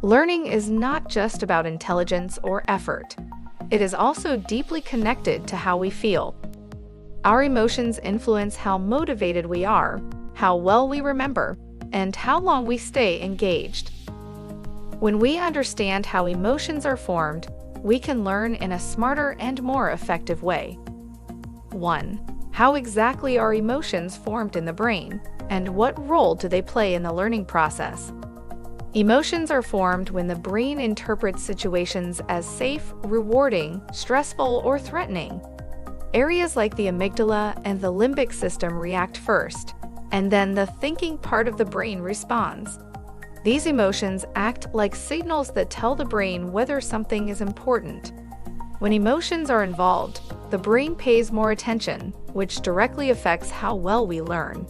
Learning is not just about intelligence or effort. It is also deeply connected to how we feel. Our emotions influence how motivated we are, how well we remember, and how long we stay engaged. When we understand how emotions are formed, we can learn in a smarter and more effective way. 1. How exactly are emotions formed in the brain, and what role do they play in the learning process? Emotions are formed when the brain interprets situations as safe, rewarding, stressful, or threatening. Areas like the amygdala and the limbic system react first, and then the thinking part of the brain responds. These emotions act like signals that tell the brain whether something is important. When emotions are involved, the brain pays more attention, which directly affects how well we learn.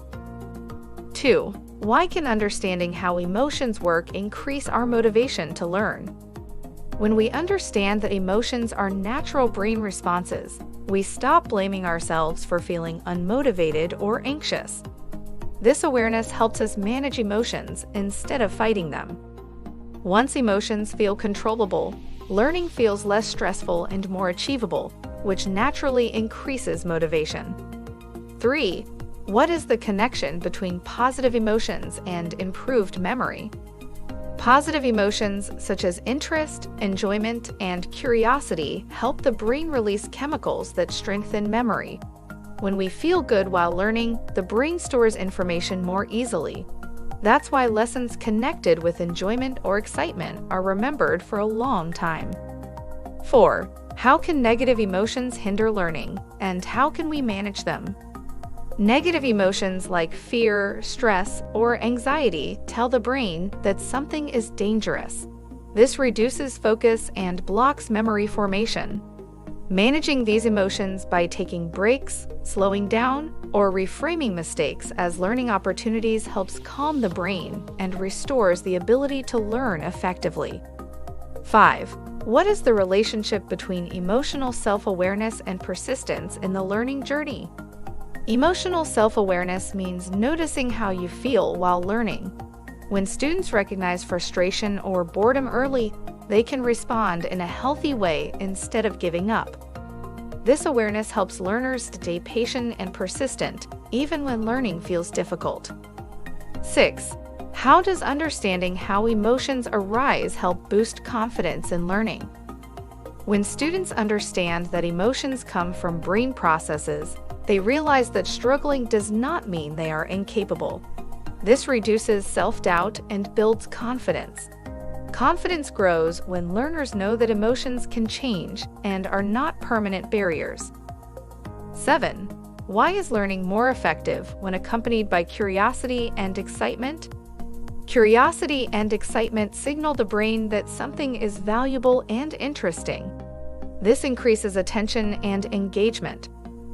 2. Why can understanding how emotions work increase our motivation to learn? When we understand that emotions are natural brain responses, we stop blaming ourselves for feeling unmotivated or anxious. This awareness helps us manage emotions instead of fighting them. Once emotions feel controllable, learning feels less stressful and more achievable, which naturally increases motivation. 3. What is the connection between positive emotions and improved memory? Positive emotions such as interest, enjoyment, and curiosity help the brain release chemicals that strengthen memory. When we feel good while learning, the brain stores information more easily. That's why lessons connected with enjoyment or excitement are remembered for a long time. 4. How can negative emotions hinder learning, and how can we manage them? Negative emotions like fear, stress, or anxiety tell the brain that something is dangerous. This reduces focus and blocks memory formation. Managing these emotions by taking breaks, slowing down, or reframing mistakes as learning opportunities helps calm the brain and restores the ability to learn effectively. 5. What is the relationship between emotional self-awareness and persistence in the learning journey? Emotional self-awareness means noticing how you feel while learning. When students recognize frustration or boredom early, they can respond in a healthy way instead of giving up. This awareness helps learners stay patient and persistent, even when learning feels difficult. 6. How does understanding how emotions arise help boost confidence in learning? When students understand that emotions come from brain processes, they realize that struggling does not mean they are incapable. This reduces self-doubt and builds confidence. Confidence grows when learners know that emotions can change and are not permanent barriers. 7. Why is learning more effective when accompanied by curiosity and excitement? Curiosity and excitement signal the brain that something is valuable and interesting. This increases attention and engagement.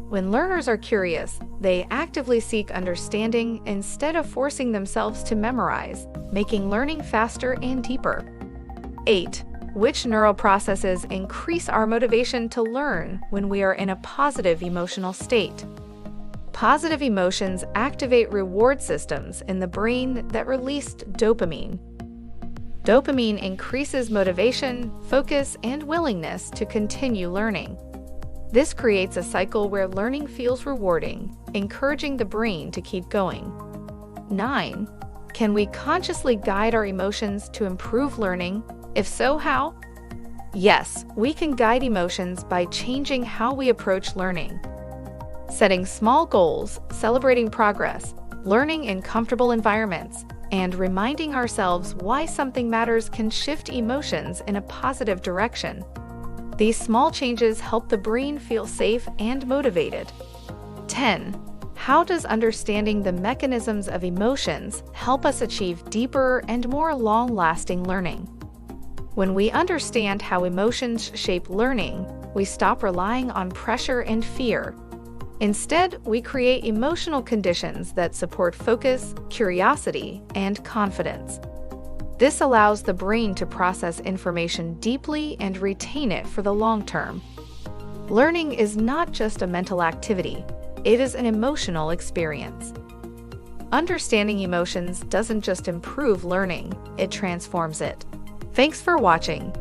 When learners are curious, they actively seek understanding instead of forcing themselves to memorize, making learning faster and deeper. 8. Which neural processes increase our motivation to learn when we are in a positive emotional state? Positive emotions activate reward systems in the brain that release dopamine. Dopamine increases motivation, focus, and willingness to continue learning. This creates a cycle where learning feels rewarding, encouraging the brain to keep going. 9. Can we consciously guide our emotions to improve learning? If so, how? Yes, we can guide emotions by changing how we approach learning. Setting small goals, celebrating progress, learning in comfortable environments, and reminding ourselves why something matters can shift emotions in a positive direction. These small changes help the brain feel safe and motivated. 10. How does understanding the mechanisms of emotions help us achieve deeper and more long-lasting learning? When we understand how emotions shape learning, we stop relying on pressure and fear. Instead, we create emotional conditions that support focus, curiosity, and confidence. This allows the brain to process information deeply and retain it for the long term. Learning is not just a mental activity, it is an emotional experience. Understanding emotions doesn't just improve learning, it transforms it. Thanks for watching.